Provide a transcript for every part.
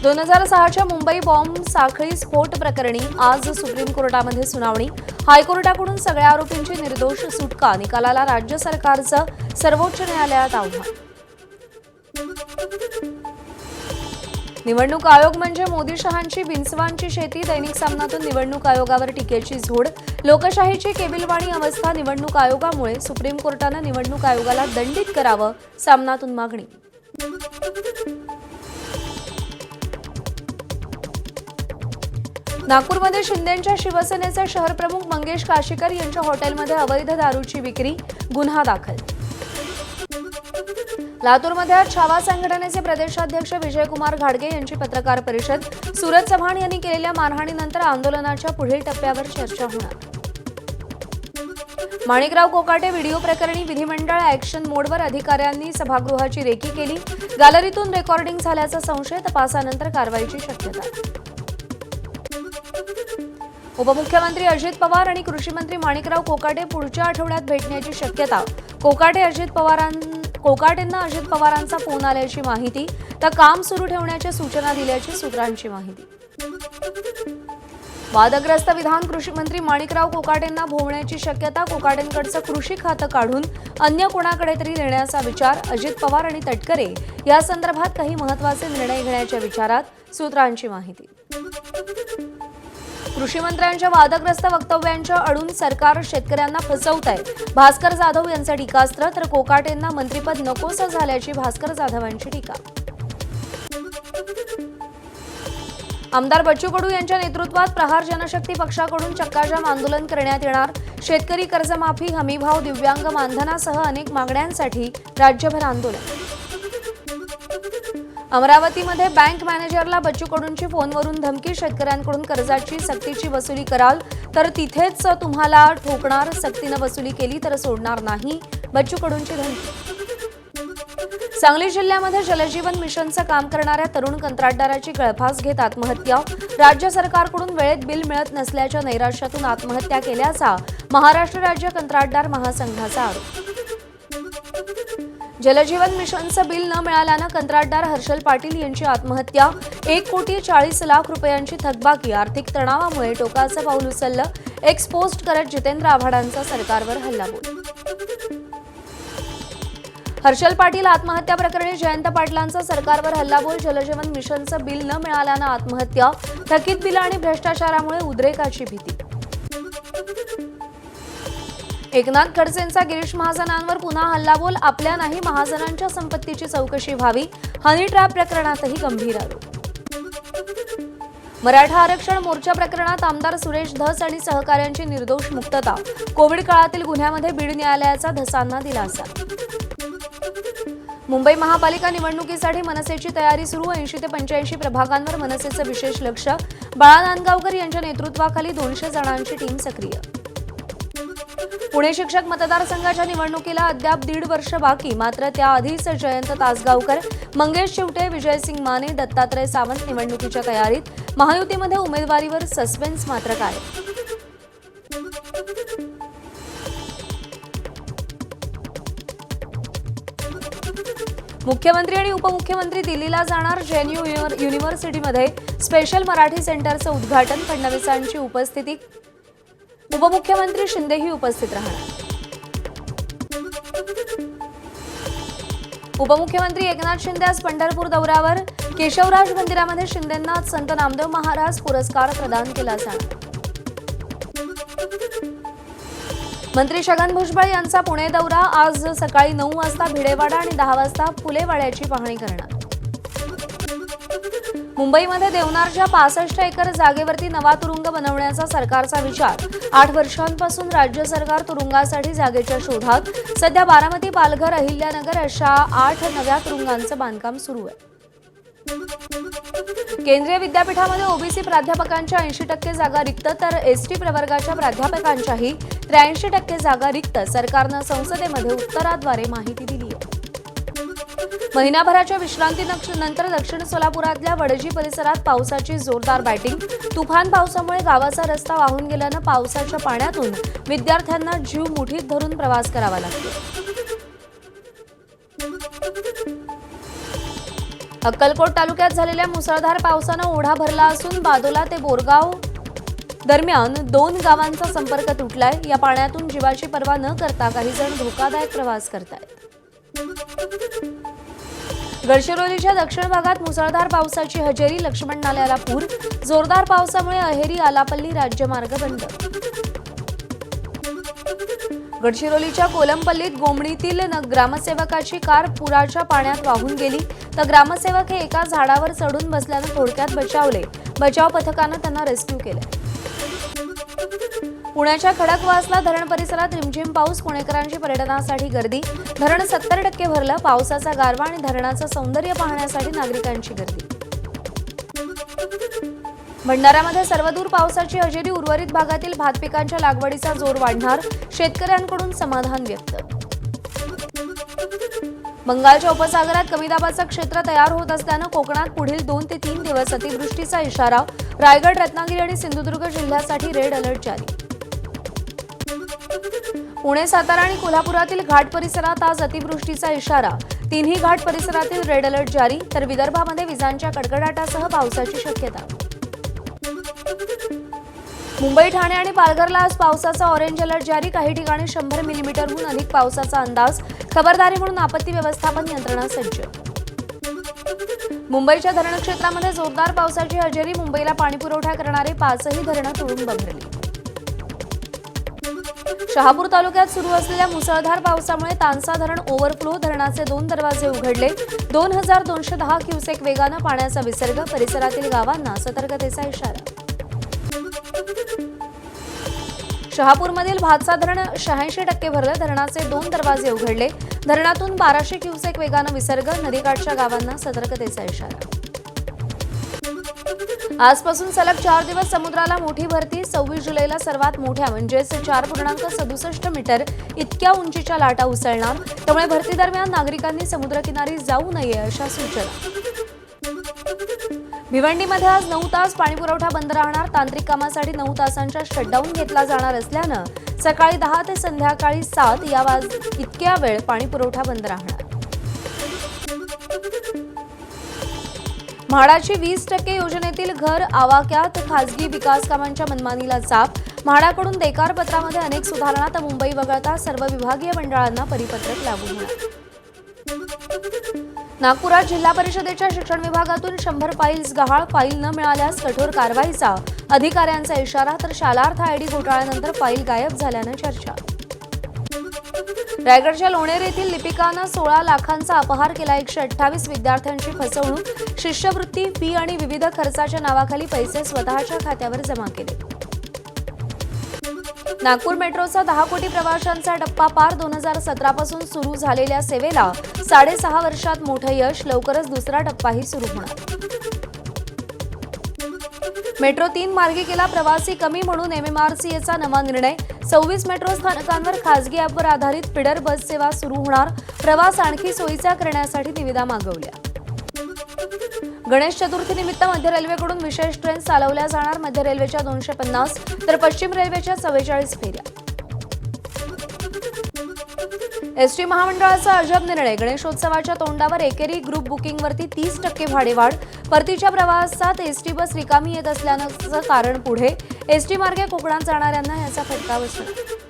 2006च्या Mumbai bomb साखळी स्फोट प्रकरणी आज सुप्रीम कोर्टामध्ये सुनावणी। हायकोर्टाकडून सगळ्या आरोपींची निर्दोष सुटका, निकालाला राज्य सरकारचं सर्वोच्च न्यायालयात आव्हान। निवडणूक आयोग म्हणजे मोदी-शहांची बिनसवांची शेती, दैनिक सामनातून निवडणूक आयोगावर टीकेची झोड। लोकशाहीची केविलवाणी अवस्था, निवडणूक आयोगामुळे सुप्रीम कोर्टानं निवडणूक आयोगाला दंडित करावं, सामनातून मागणी। नागपूरमध्ये शिंदेंच्या शिवसेनेचे शहर प्रमुख मंगेश काशीकर यांच्या हॉटेलमध्ये अवैध दारूची विक्री, गुन्हा दाखल। लातूरमध्ये छावा संघटनेचे प्रदेशाध्यक्ष विजयकुमार घाडगे यांची पत्रकार परिषद। सूरज चव्हाण यांनी केलेल्या मारहाणीनंतर आंदोलनाच्या पुढील टप्प्यावर चर्चा होणार। माणिकराव कोकाटे व्हिडिओ प्रकरणी विधिमंडळ ॲक्शन मोडवर, अधिकाऱ्यांनी सभागृहाची रेकी केली। गॅलरीतून रेकॉर्डिंग झाल्याचा संशय, तपासानंतर कारवाईची शक्यता। उपमुख्यमंत्री अजित पवार आणि कृषी मंत्री माणिकराव कोकाटे पुढच्या आठवड्यात भेटण्याची शक्यता। कोकाटेंना अजित पवारांचा फोन आल्याची माहिती, तर काम सुरू ठेवण्याच्या सूचना दिल्याची सूत्रांची माहिती। वादग्रस्त विधान कृषी मंत्री माणिकराव कोकाटेंना भोवण्याची शक्यता। कोकाटेंकडचं कृषी खातं काढून अन्य कोणाकडे तरी देण्याचा विचार। अजित पवार आणि तटकरे या संदर्भात काही महत्त्वाचे निर्णय घेण्याच्या विचारात, सूत्रांची माहिती। कृषी मंत्र्यांच्या वादग्रस्त वक्तव्यांच्या अडून सरकार शेतकऱ्यांना फसवतंय, भास्कर जाधव यांचं टीकास्त्र। तर कोकाटेंना मंत्रिपद नकोसं झाल्याची भास्कर जाधवांची टीका। आमदार बच्चू कडू यांच्या नेतृत्वात प्रहार जनशक्ती पक्षाकडून चक्काजाम आंदोलन करण्यात येणार। शेतकरी कर्जमाफी, हमीभाव, दिव्यांग मानधनासह अनेक मागण्यांसाठी राज्यभर आंदोलन। अमरावतीमध्ये बँक मॅनेजरला बच्चू कडूंची फोनवरून धमकी, शेतकऱ्यांकडून कर्जाची सक्तीची वसुली कराल तर तिथेच तुम्हाला ठोकणार, सक्तीनं वसुली केली तर सोडणार नाही, बच्चू कडूंची धमकी। सांगली जिल्ह्यामध्ये जलजीवन मिशनचं काम करणाऱ्या तरुण कंत्राटदाराची गळफास घेत आत्महत्या। राज्य सरकारकडून वेळेत बिल मिळत नसल्याच्या नैराश्यातून आत्महत्या केल्याचा महाराष्ट्र राज्य कंत्राटदार महासंघाचा आरोप। जलजीवन मिशनचं बिल न मिळाल्यानं कंत्राटदार हर्षल पाटील यांची आत्महत्या। 1,40,00,000 रुपयांची थकबाकी, आर्थिक तणावामुळे टोकाचं पाऊल उचललं। एक्सपोस्ट करत जितेंद्र आव्हाडांचा सरकारवर हल्लाबोल। हर्षल पाटील आत्महत्या प्रकरणी जयंत पाटलांचा सरकारवर हल्लाबोल। जलजीवन मिशनचं बिल न मिळाल्यानं आत्महत्या, थकीत बिलं आणि भ्रष्टाचारामुळे उद्रेकाची भीती। एकनाथ खडसेंचा गिरीश महाजनांवर पुन्हा हल्लाबोल, आपल्या नाही महाजनांच्या संपत्तीची चौकशी व्हावी, हनी ट्रॅप प्रकरणातही गंभीर आरोप। मराठा आरक्षण मोर्चा प्रकरणात आमदार सुरेश धस आणि सहकाऱ्यांची निर्दोष मुक्तता। कोविड काळातील गुन्ह्यामध्ये बीड न्यायालयाचा धसांना दिलासा। मुंबई महापालिका निवडणुकीसाठी मनसेची तयारी सुरू। 80 ते 85 प्रभागांवर मनसेचं विशेष लक्ष। बाळा नांदगावकर यांच्या नेतृत्वाखाली 200 जणांची टीम सक्रिय। पुणे शिक्षक मतदारसंघाच्या निवडणुकीला अद्याप 1.5 वर्ष बाकी, मात्र त्याआधीच जयंत तासगावकर, मंगेश चिवटे, विजयसिंग माने, दत्तात्रय सावंत निवडणुकीच्या तयारीत। महायुतीमध्ये उमेदवारीवर सस्पेन्स मात्र काय। मुख्यमंत्री आणि उपमुख्यमंत्री दिल्लीला जाणार। जेएनयू युनिव्हर्सिटीमध्ये स्पेशल मराठी सेंटरचं उद्घाटन, फडणवीसांची उपस्थिती, उपमुख्यमंत्री शिंदेही उपस्थित राहणार। उपमुख्यमंत्री एकनाथ शिंदे आज पंढरपूर दौऱ्यावर। केशवराज मंदिरामध्ये शिंदेंना संत नामदेव महाराज पुरस्कार प्रदान केला जाणार। मंत्री छगन भुजबळ यांचा पुणे दौरा, आज सकाळी 9 वाजता भिडेवाडा आणि 10 वाजता फुलेवाड्याची पाहणी करणार। मुंबईमध्ये देवनारच्या 65 एकर जागेवरती नवा तुरुंग बनवण्याचा सरकारचा विचार। 8 वर्षांपासून राज्य सरकार तुरुंगासाठी जागेच्या शोधात। सध्या बारामती, पालघर, अहिल्यानगर अशा 8 नव्या तुरुंगांचं बांधकाम सुरू आहे। केंद्रीय विद्यापीठामध्ये ओबीसी प्राध्यापकांच्या 80% जागा रिक्त, तर एसटी प्रवर्गाच्या प्राध्यापकांच्याही 83% जागा रिक्त, सरकारनं संसदेमध्ये उत्तराद्वारे माहिती दिली आहे। महिनाभराच्या विश्रांतीनंतर दक्षिण सोलापुरातल्या वडजी परिसरात पावसाची जोरदार बॅटिंग। तुफान पावसामुळे गावाचा रस्ता वाहून गेल्यानं पावसाच्या पाण्यातून विद्यार्थ्यांना जीव मुठीत धरून प्रवास करावा लागतो। अक्कलकोट तालुक्यात झालेल्या मुसळधार पावसानं ओढा भरला असून बादोला ते बोरगाव दरम्यान 2 गावांचा संपर्क तुटलाय। या पाण्यातून जीवाची पर्वा न करता काही जण धोकादायक प्रवास करतायत। गडचिरोलीच्या दक्षिण भागात मुसळधार पावसाची हजेरी, लक्ष्मण नाल्याला पूर। जोरदार पावसामुळे अहेरी आलापल्ली राज्यमार्ग बंद। गडचिरोलीच्या कोलमपल्लीत गोमणीतील ग्रामसेवकाची कार पुराच्या पाण्यात वाहून गेली, तर ग्रामसेवक हे एका झाडावर चढून बसल्यानं थोडक्यात बचावले। बचाव पथकानं त्यांना रेस्क्यू केले। पुण्याच्या खडकवासला धरण परिसरात रिमझिम पाऊस, पुणेकरांची पर्यटनासाठी गर्दी। धरण 70% भरलं। पावसाचा गारवा आणि धरणाचं सौंदर्य पाहण्यासाठी नागरिकांची गर्दी। भंडाऱ्यामध्ये सर्वदूर पावसाची हजेरी, उर्वरित भागातील भात पिकांच्या लागवडीचा जोर वाढणार, शेतकऱ्यांकडून समाधान व्यक्त। बंगालच्या उपसागरात कमी दाबाचं क्षेत्र तयार होत असल्यानं कोकणात पुढील 2 ते 3 दिवस अतिवृष्टीचा इशारा। रायगड, रत्नागिरी आणि सिंधुदुर्ग जिल्ह्यासाठी रेड अलर्ट जारी। पुणे, सातारा आणि कोल्हापुरातील घाट परिसरात आज अतिवृष्टीचा इशारा। 3ही घाट परिसरातील रेड अलर्ट जारी, तर विदर्भामध्ये विजांच्या कडकडाटासह पावसाची शक्यता। मुंबई, ठाणे आणि पालघरला आज पावसाचा ऑरेंज अलर्ट जारी। काही ठिकाणी 100 मिलीमीटरहून अधिक पावसाचा अंदाज। खबरदारी म्हणून आपत्ती व्यवस्थापन यंत्रणा सज्ज। मुंबईच्या धरण क्षेत्रामध्ये जोरदार पावसाची हजेरी, मुंबईला पाणीपुरवठा करणारे 5ही धरणं तुडुंब भरली। शहापूर तालुक्यात सुरू असलेल्या मुसळधार पावसामुळे तानसा धरण ओव्हरफ्लो, धरणाचे 2 दरवाजे उघडले। 2210 क्युसेक वेगानं पाण्याचा विसर्ग, परिसरातील गावांना सतर्कतेचा इशारा। शहापूरमधील भातसा धरण 86% भरलं, धरणाचे 2 दरवाजे उघडले। धरणातून 1200 क्युसेक वेगानं विसर्ग, नदीकाठच्या गावांना सतर्कतेचा इशारा। आजपासून सलग 4 दिवस समुद्राला मोठी भरती। 26 जुलैला सर्वात मोठ्या म्हणजेच 4.67 मीटर इतक्या उंचीच्या लाटा उसळणार, त्यामुळे भरती दरम्यान नागरिकांनी समुद्रकिनारी जाऊ नये अशा सूचना। भिवंडीमध्ये आज 9 तास पाणीपुरवठा बंद राहणार। तांत्रिक कामासाठी 9 तासांचा शटडाऊन घेतला जाणार असल्यानं सकाळी 10 ते संध्याकाळी 7 इतक्या वेळ पाणीपुरवठा बंद राहणार। म्हाडाची 20% योजनेतील घर आवाक्यात, खासगी विकास कामांच्या मनमानीला चाप। म्हाडाकडून देकार पत्रामध्ये अनेक सुधारणा, तर मुंबई वगळता सर्व विभागीय मंडळांना परिपत्रक लागू होणार। नागपुरात जिल्हा परिषदेच्या शिक्षण विभागातून 100 फाईल्स गहाळ, फाईल न मिळाल्यास कठोर कारवाईचा अधिकाऱ्यांचा इशारा, तर शालार्थ आयडी घोटाळ्यानंतर फाईल गायब झाल्यानं चर्चा। रायगडच्या लोणेर येथील लिपिकानं 16 लाखांचा अपहार केला। 128 विद्यार्थ्यांची फसवणूक, शिष्यवृत्ती, फी आणि विविध खर्चाच्या नावाखाली पैसे स्वतःच्या खात्यावर जमा केले। नागपूर मेट्रोचा 10 कोटी प्रवाशांचा टप्पा पार। 2017 पासून सुरू झालेल्या सेवेला 6.5 वर्षात मोठं यश, लवकरच दुसरा टप्पाही सुरू होणार। मेट्रो 3 मार्गिकेला प्रवासी कमी म्हणून MMRCAचा नवा निर्णय। 26 मेट्रो स्थानकांवर खासगी ॲपवर आधारित फिडर बस सेवा सुरू होणार। प्रवास आणखी सोयीचा करण्यासाठी निविदा मागवल्या। गणेश चतुर्थीनिमित्त मध्य रेल्वेकडून विशेष ट्रेन चालवल्या जाणार। मध्य रेल्वेच्या 250 तर पश्चिम रेल्वेच्या 44 फेऱ्या। एसटी महामंडळाचा अजब निर्णय। गणेशोत्सवाच्या तोंडावर एकेरी ग्रुप बुकिंगवरती 30% भाडेवाढ। परतीच्या प्रवासात एसटी बस रिकामी येत असल्याचं कारण पुढे। एसटी मार्गे कोकणात जाणाऱ्यांना याचा फटका बसणार।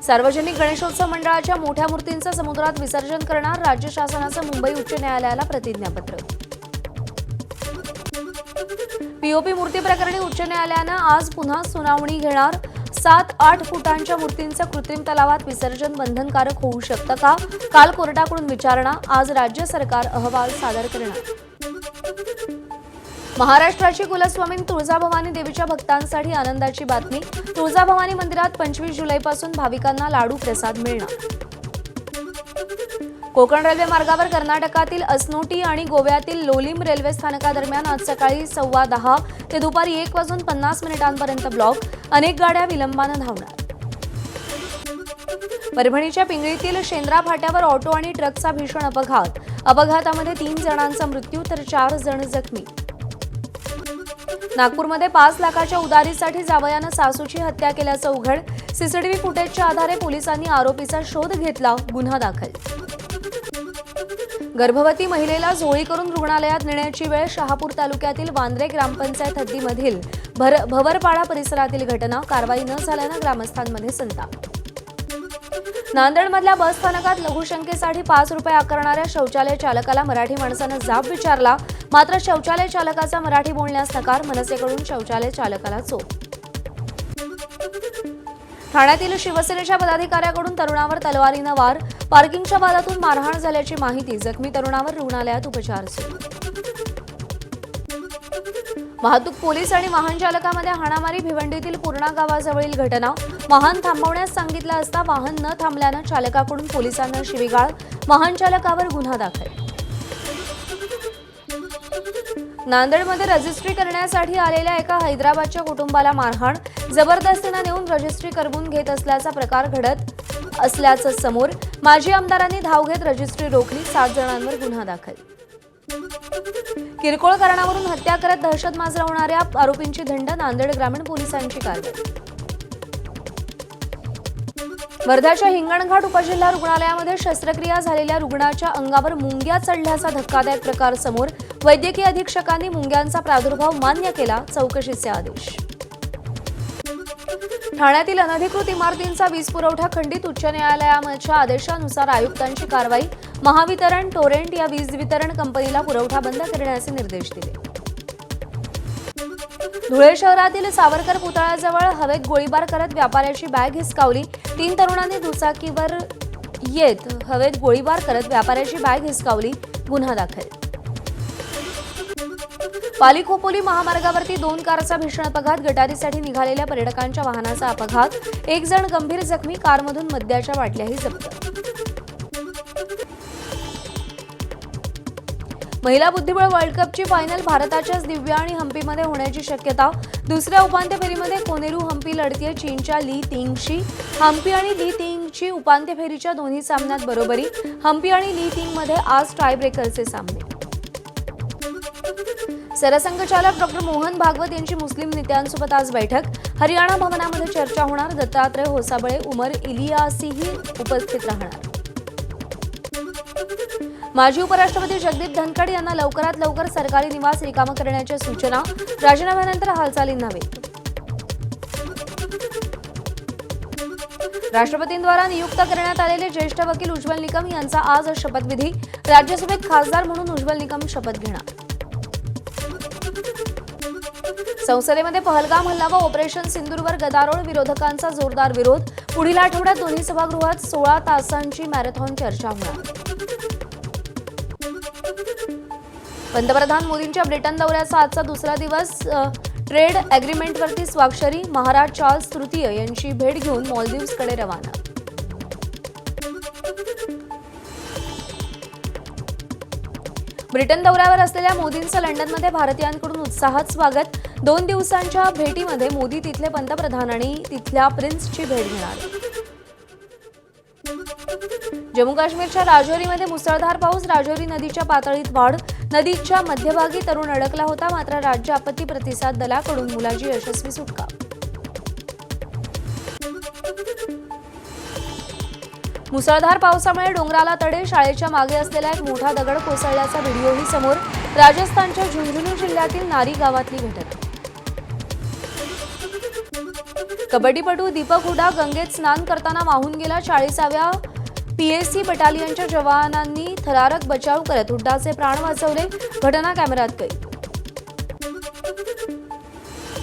सार्वजनिक गणेशोत्सव मंडळाच्या मोठ्या मूर्तींचं समुद्रात विसर्जन करणार। राज्य शासनाचं मुंबई उच्च न्यायालयाला प्रतिज्ञापत्र। पीओपी मूर्ती प्रकरणी उच्च न्यायालयानं आज पुन्हा सुनावणी घेणार। 7-8 फुटांच्या मूर्तींचं कृत्रिम तलावात विसर्जन बंधनकारक होऊ शकतं का? काल कोर्टाकडून विचारणा। आज राज्य सरकार अहवाल सादर करणार। महाराष्ट्राची कुलस्वामीन तुळजाभवानी देवीच्या भक्तांसाठी आनंदाची बातमी। तुळजाभवानी मंदिरात 25 जुलैपासून भाविकांना लाडू प्रसाद मिळणार। कोकण रेल्वे मार्गावर कर्नाटकातील असनोटी आणि गोव्यातील लोलीम रेल्वे स्थानकादरम्यान आज सकाळी 10:15 ते दुपारी 1:50 ब्लॉक। अनेक गाड्या विलंबानं धावणार। परभणीच्या पिंगळीतील शेंद्रा फाट्यावर ऑटो आणि ट्रकचा भीषण अपघात। अपघातामध्ये 3 जणांचा मृत्यू तर 4 जण जखमी। नागपूरमध्ये 5 लाखाच्या उधारीसाठी जावयानं सासूची हत्या केल्याचं उघड। सीसीटीव्ही फुटेजच्या आधारे पोलिसांनी आरोपीचा शोध घेतला। गुन्हा दाखल। गर्भवती महिलेला झोळी करून रुग्णालयात नेण्याची वेळ. शहापूर तालुक्यातील वांद्रे ग्रामपंचायत हद्दीमधील भवरपाडा परिसरातील घटना. कारवाई न झाल्यानं ग्रामस्थांमध्ये संताप. नांदेडमधल्या बस स्थानकात लघुशंकेसाठी 5 रुपये आकारणाऱ्या शौचालय चालकाला मराठी माणसानं जाब विचारला, मात्र शौचालय चालकाचा मराठी बोलण्यास नकार. मनसेकडून शौचालय चालकाला चोप. ठाण्यातील शिवसेनेच्या पदाधिकाऱ्याकडून तरुणावर तलवारीनं वार. पार्किंगच्या वादातून मारहाण झाल्याची माहिती. जखमी तरुणावर रुग्णालयात उपचार सुरू. वाहतूक पोलीस आणि वाहन चालकामध्ये हाणामारी. भिवंडीतील पूर्णा गावाजवळील घटना. वाहन थांबवण्यास सांगितलं असता वाहन न थांबल्यानं चालकाकडून पोलिसांना शिवीगाळ. वाहन चालकावर गुन्हा दाखल. नांदेडमध्ये रजिस्ट्री करण्यासाठी आलेल्या एका हैदराबादच्या कुटुंबाला मारहाण. जबरदस्तीनं नेऊन रजिस्ट्री करवून घेत असल्याचा प्रकार घडत असल्याचं समोर. माजी आमदारांनी धाव घेत रजिस्ट्री रोखली. 7 जणांवर गुन्हा दाखल. किरकोळ कारणावरून हत्या करत दहशत माजवणाऱ्या आरोपींची धंड. नांदेड ग्रामीण पोलिसांची कारवाई. वर्ध्याच्या हिंगणघाट उपजिल्हा रुग्णालयामध्ये शस्त्रक्रिया झालेल्या रुग्णाच्या अंगावर मुंग्या चढल्याचा धक्कादायक प्रकार समोर. वैद्यकीय अधीक्षकांनी मुंग्यांचा प्रादुर्भाव मान्य केला. चौकशीचे आदेश. ठाण्यातील अनधिकृत इमारतींचा वीज पुरवठा खंडित. उच्च न्यायालयाच्या आदेशानुसार आयुक्तांची कारवाई. महावितरण टोरेंट या वीज वितरण कंपनीला पुरवठा बंद करण्याचे निर्देश दिले. धुळे शहरातील सावरकर पुतळ्याजवळ हवेत गोळीबार करत व्यापाऱ्याची बॅग हिसकावली. 3 तरुणांनी दुचाकीवर येत हवेत गोळीबार करत व्यापाऱ्याची बॅग हिसकावली. गुन्हा दाखल. पाली खोपोली महामार्गावरती 2 कारचा भीषण अपघात. गटारीसाठी निघालेल्या पर्यटकांच्या वाहनाचा अपघात. 1 जण गंभीर जखमी. कारमधून मद्याच्या बाटल्याही जप्त. महिला बुद्धिबळ वर्ल्ड कपची फायनल भारताच्याच दिव्या आणि हम्पीमध्ये होण्याची शक्यता. दुसऱ्या उपांत्य फेरीमध्ये कोनेरू हम्पी लढतीये चीनच्या ली तिंगशी. हम्पी आणि ली तिंगची उपांत्य फेरीच्या दोन्ही सामन्यात बरोबरी. हम्पी आणि ली तिंगमध्ये आज टायब्रेकरचे सामने. सरसंघचालक डॉक्टर मोहन भागवत यांची मुस्लिम नेत्यांसोबत आज बैठक. हरियाणा भवनामध्ये चर्चा होणार. दत्तात्रय होसाबळे, उमर इलियासीही उपस्थित राहणार. माजी उपराष्ट्रपती जगदीप धनखड यांना लवकरात लवकर सरकारी निवास रिकामं करण्याच्या सूचना. राजीनाम्यानंतर हालचालींना वेग. राष्ट्रपतींद्वारा नियुक्त करण्यात आलेले ज्येष्ठ वकील उज्ज्वल निकम यांचा आज शपथविधी. राज्यसभेत खासदार म्हणून उज्ज्वल निकम शपथ घेणार. संसदेमध्ये पहलगाम हल्ला व ऑपरेशन सिंदूरवर गदारोळ. विरोधकांचा जोरदार विरोध. पुढील आठवड्यात दोन्ही सभागृहात 16 तासांची मॅरेथॉन चर्चा होणार. पंतप्रधान मोदींच्या ब्रिटन दौऱ्याचा आजचा दुसरा दिवस. ट्रेड अग्रीमेंटवरती स्वाक्षरी. महाराज चार्ल्स तृतीय यांची भेट घेऊन मालदीव्सकडे रवाना. ब्रिटन दौऱ्यावर असलेल्या मोदींचं लंडनमध्ये भारतीयांकडून उत्साहात स्वागत. 2 दिवसांच्या भेटीमध्ये मोदी तिथले पंतप्रधान आणि तिथल्या प्रिन्सची भेट घेणार. जम्मू काश्मीरच्या राजौरीमध्ये मुसळधार पाऊस. राजौरी नदीच्या पातळीत वाढ. नदीच्या मध्यभागी तरुण अडकला होता, मात्र राज्य आपत्ती प्रतिसाद दलाकडून मुलाची यशस्वी सुटका. मुसळधार पावसामुळे डोंगराला तडे. शाळेच्या मागे असलेला एक मोठा दगड कोसळल्याचा व्हिडिओही समोर. राजस्थानच्या झुंझुनू जिल्ह्यातील नारी गावातली घटना. कबड्डीपटू दीपक हुडा गंगेत स्नान करताना वाहून गेला. 40व्या पीएसी बटालियनच्या जवानांनी थरारक बचाव करत हुड्डाचे प्राण वाचवले. घटना कॅमेऱ्यात कैद.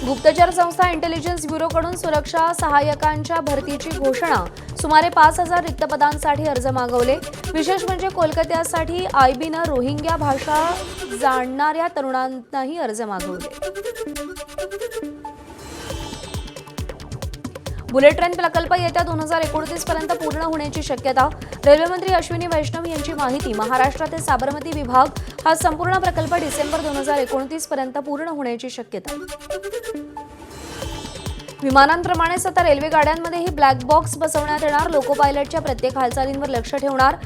गुप्तचर संस्था इंटेलिजन्स ब्युरोकडून सुरक्षा सहाय्यकांच्या भरतीची घोषणा. सुमारे 5000 रिक्त पदांसाठी अर्ज मागवले. विशेष म्हणजे कोलकात्यासाठी आयबीनं रोहिंग्या भाषा जाणणाऱ्या तरुणांनाही अर्ज मागवले. बुलेट ट्रेन प्रकल्प येत्या 2029 पर्यंत पूर्ण होण्याची शक्यता. रेल्वेमंत्री अश्विनी वैष्णव यांची माहिती. महाराष्ट्र ते साबरमती विभाग हा संपूर्ण प्रकल्प डिसेंबर 2029 पर्यंत पूर्ण होण्याची शक्यता. विमानांप्रमाणेच आता रेल्वे गाड्यांमध्येही ब्लॅक बॉक्स बसवण्यात येणार. लोको पायलटच्या प्रत्येक हालचालींवर लक्ष ठेवणार.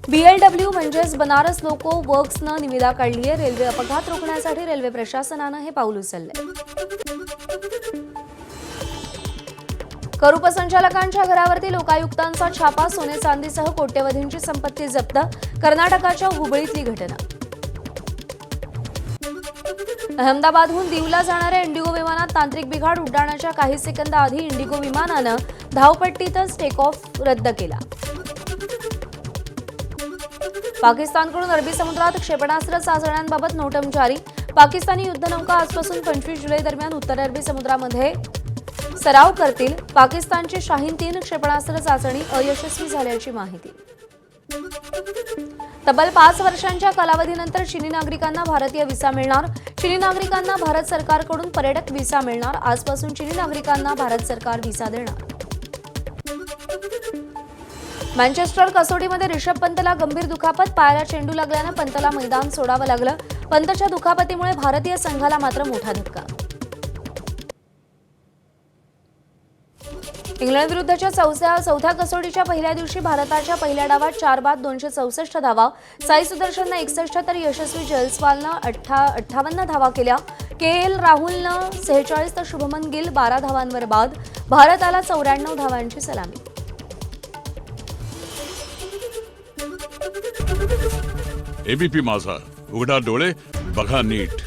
BLW म्हणजेच बनारस लोको वर्क्सनं निविदा काढली आहे. रेल्वे अपघात रोखण्यासाठी रेल्वे प्रशासनानं हे पाऊल उचललंय. करूप संचालकांच्या घरावरती लोकायुक्तांचा छापा, सोने चांदीसह कोट्यवधींची संपत्ती जप्त. कर्नाटकाच्या हुबळीतली घटना. अहमदाबादहून दीवला जाणाऱ्या इंडिगो विमानात तांत्रिक बिघाड. उड्डाणाच्या काही सेकंदाआधी इंडिगो विमानानं धावपट्टीतच टेक ऑफ रद्द केला. पाकिस्तानकडून अरबी समुद्रात क्षेपणास्त्र चाचण्यांबाबत नोटम जारी. पाकिस्तानी युद्धनौका आजपासून 25 जुलै दरम्यान उत्तर अरबी समुद्रामध्ये सराव करतील. पाकिस्तानची शाहीन-3 क्षेपणास्त्र चाचणी अयशस्वी झाल्याची माहिती. तब्बल 5 वर्षांच्या कालावधीनंतर चिनी नागरिकांना भारतीय व्हिसा मिळणार. चिनी नागरिकांना भारत सरकारकडून पर्यटक व्हिसा मिळणार. आजपासून चिनी नागरिकांना भारत सरकार व्हिसा देणार. मँचेस्टर कसोटीमध्ये रिषभ पंतला गंभीर दुखापत. पायाला चेंडू लागल्यानं पंतला मैदान सोडावं लागलं. पंतच्या दुखापतीमुळे भारतीय संघाला मात्र मोठा धक्का. इंग्लंड विरुद्धच्या चौथ्या कसोटीच्या पहिल्या दिवशी भारताच्या पहिल्या डावात 4 बाद 264 धावा. साई सुदर्शननं 61 तर यशस्वी जयस्वालनं 58 धावा केल्या. KL राहुलनं 46 तर शुभमन गिल 12 धावांवर बाद. भारताला 94 धावांची सलामी. एबीपी माझा, उघडा डोळे बघा नीट.